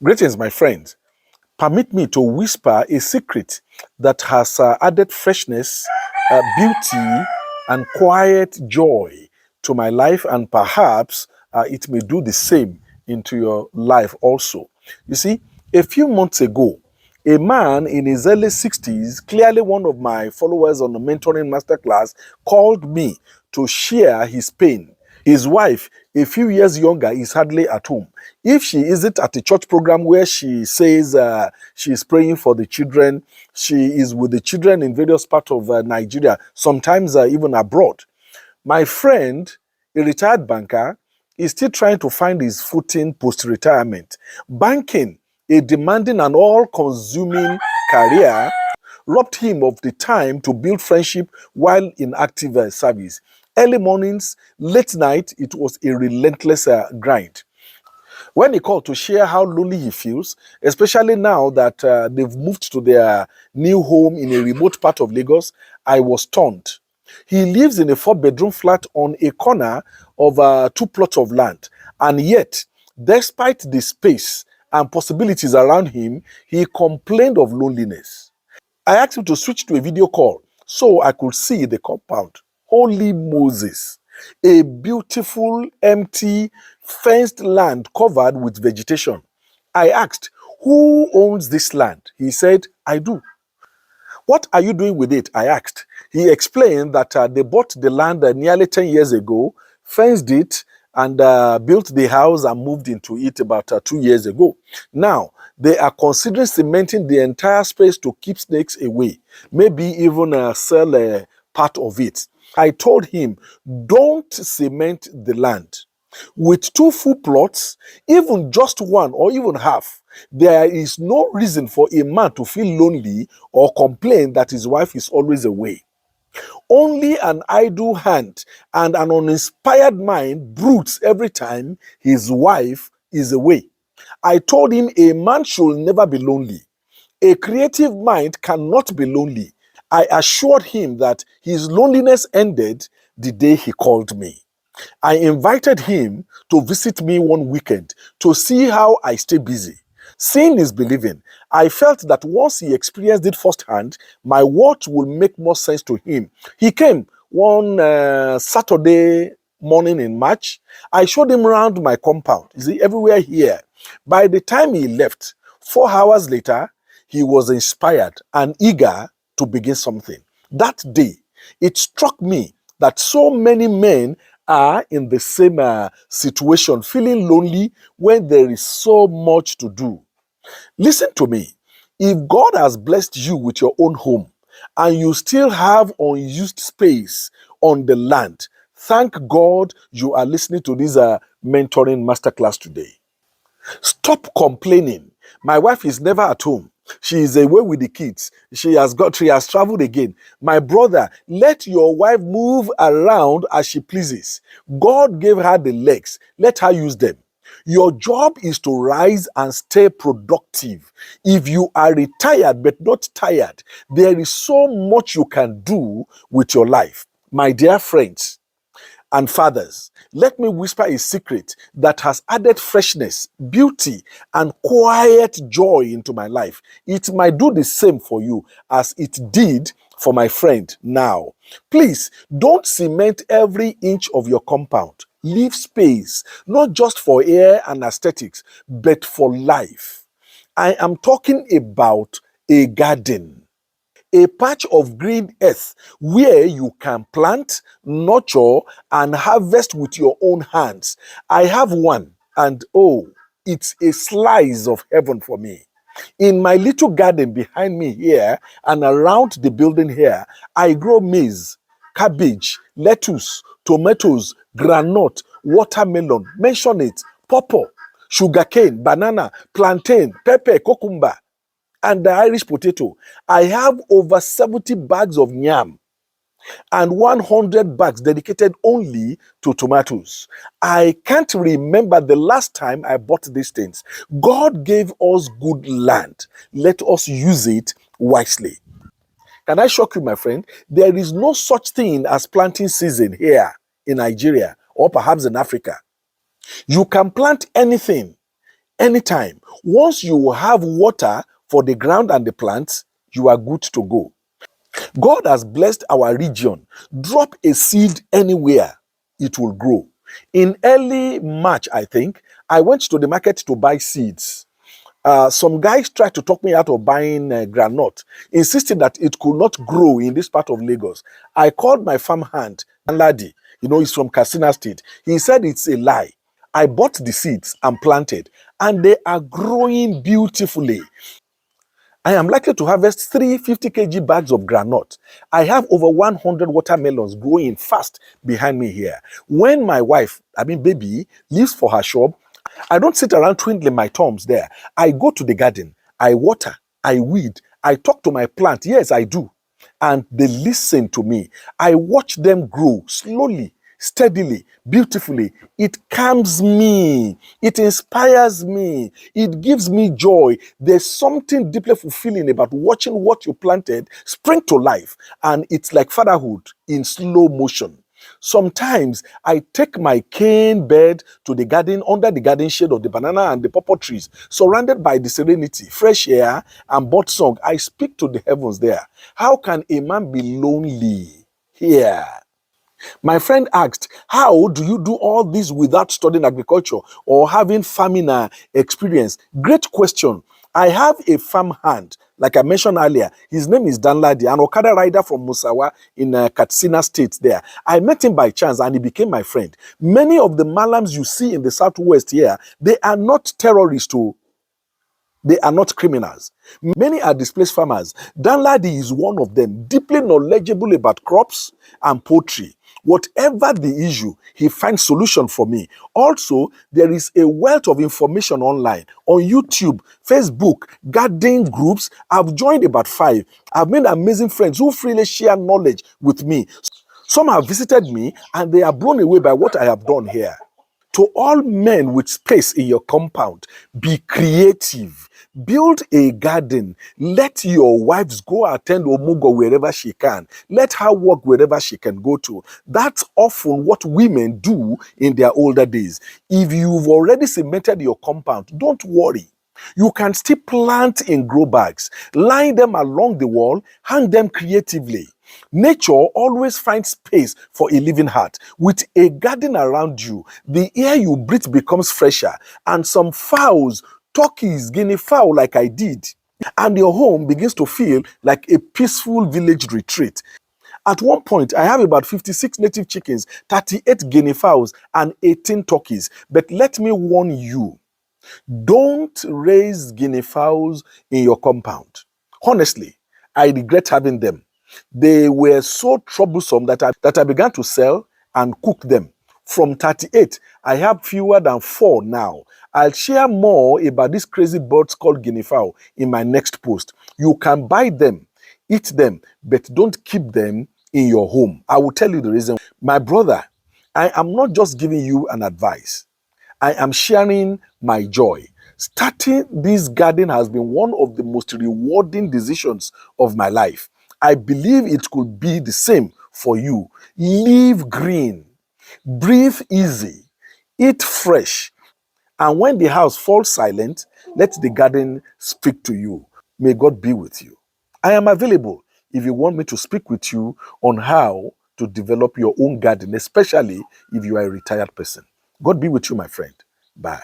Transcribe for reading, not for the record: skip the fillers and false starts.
Greetings, my friends. Permit me to whisper a secret that has added freshness, beauty, and quiet joy to my life, and perhaps it may do the same into your life also. You see, a few months ago, a man in his early 60s, clearly one of my followers on the Mentoring Masterclass, called me to share his pain. His wife, a few years younger, is hardly at home. If she isn't at a church program where she says she is praying for the children, she is with the children in various parts of Nigeria, sometimes even abroad. My friend, a retired banker, is still trying to find his footing post-retirement. Banking, a demanding and all-consuming career, robbed him of the time to build friendship while in active service. Early mornings, late night, it was a relentless grind. When he called to share how lonely he feels, especially now that they've moved to their new home in a remote part of Lagos, I was stunned. He lives in a 4-bedroom flat on a corner of 2 plots of land, and yet, despite the space and possibilities around him, he complained of loneliness. I asked him to switch to a video call so I could see the compound. Holy Moses. A beautiful, empty, fenced land covered with vegetation. I asked, who owns this land? He said, I do. What are you doing with it? I asked. He explained that they bought the land nearly 10 years ago, fenced it, and built the house and moved into it about 2 years ago. Now, they are considering cementing the entire space to keep snakes away, maybe even sell a part of it. I told him, don't cement the land. With 2 full plots, even just one or even half, there is no reason for a man to feel lonely or complain that his wife is always away. Only an idle hand and an uninspired mind broods every time his wife is away. I told him a man should never be lonely. A creative mind cannot be lonely. I assured him that his loneliness ended the day he called me. I invited him to visit me one weekend to see how I stay busy. Seeing is believing. I felt that once he experienced it firsthand, my words would make more sense to him. He came one Saturday morning in March. I showed him around my compound. You see, everywhere here. By the time he left, 4 hours later, he was inspired and eager to begin something. That day, it struck me that so many men are in the same situation, feeling lonely when there is so much to do. Listen to me. If God has blessed you with your own home and you still have unused space on the land, thank God you are listening to this mentoring masterclass today. Stop complaining. My wife is never at home. She is away with the kids. She has traveled again. My brother, let your wife move around as she pleases. God gave her the legs. Let her use them. Your job is to rise and stay productive. If you are retired but not tired, there is so much you can do with your life. My dear friends and fathers, let me whisper a secret that has added freshness, beauty, and quiet joy into my life. It might do the same for you as it did for my friend now. Please don't cement every inch of your compound. Leave space, not just for air and aesthetics, but for life. I am talking about a garden. A patch of green earth where you can plant, nurture, and harvest with your own hands. I have one, and oh, it's a slice of heaven for me. In my little garden behind me here and around the building here, I grow maize, cabbage, lettuce, tomatoes, granite, watermelon, mention it, pawpaw, sugarcane, banana, plantain, pepper, cucumber, and the Irish potato. I have over 70 bags of yam and 100 bags dedicated only to tomatoes. I can't remember the last time I bought these things. God gave us good land. Let us use it wisely. Can I shock you, my friend? There is no such thing as planting season here in Nigeria or perhaps in Africa. You can plant anything anytime. Once you have water for the ground and the plants, you are good to go. God has blessed our region. Drop a seed anywhere, it will grow. In early March, I think, I went to the market to buy seeds. Some guys tried to talk me out of buying granite, insisting that it could not grow in this part of Lagos. I called my farm hand, Ladi, he's from Katsina State. He said it's a lie. I bought the seeds and planted, and they are growing beautifully. I am likely to harvest 350 kg bags of granite. I have over 100 watermelons growing fast behind me here. When my wife, baby, leaves for her shop, I don't sit around twiddling my thumbs there. I go to the garden, I water, I weed, I talk to my plant. Yes, I do. And they listen to me. I watch them grow slowly, steadily, beautifully. It calms me. It inspires me. It gives me joy. There's something deeply fulfilling about watching what you planted spring to life. And it's like fatherhood in slow motion. Sometimes I take my cane bed to the garden under the garden shade of the banana and the pawpaw trees, surrounded by the serenity, fresh air, and bird song. I speak to the heavens there. How can a man be lonely here? My friend asked, how do you do all this without studying agriculture or having farming experience? Great question. I have a farm hand, like I mentioned earlier. His name is Danladi, an Okada rider from Musawa in Katsina State there. I met him by chance and he became my friend. Many of the Malams you see in the Southwest here, they are not terrorists too. They are not criminals. Many are displaced farmers. Danladi is one of them, deeply knowledgeable about crops and poultry. Whatever the issue, he finds solution for me. Also, there is a wealth of information online, on YouTube, Facebook, gardening groups. I've joined about 5. I've made amazing friends who freely share knowledge with me. Some have visited me and they are blown away by what I have done here. To all men with space in your compound, be creative. Build a garden. Let your wives go attend Omugo wherever she can. Let her work wherever she can go to. That's often what women do in their older days. If you've already cemented your compound, don't worry. You can still plant in grow bags, line them along the wall, hang them creatively. Nature always finds space for a living heart. With a garden around you, the air you breathe becomes fresher, and some fowls, turkeys, guinea fowl like I did, and your home begins to feel like a peaceful village retreat. At one point, I have about 56 native chickens, 38 guinea fowls, and 18 turkeys. But let me warn you, don't raise guinea fowls in your compound. Honestly, I regret having them. They were so troublesome that I began to sell and cook them. From 38, I have fewer than 4 now. I'll share more about these crazy birds called guinea fowl in my next post. You can buy them, eat them, but don't keep them in your home. I will tell you the reason. My brother, I am not just giving you an advice. I am sharing my joy. Starting this garden has been one of the most rewarding decisions of my life. I believe it could be the same for you. Live green, breathe easy, eat fresh, and when the house falls silent, let the garden speak to you. May God be with you. I am available if you want me to speak with you on how to develop your own garden, especially if you are a retired person. God be with you, my friend. Bye.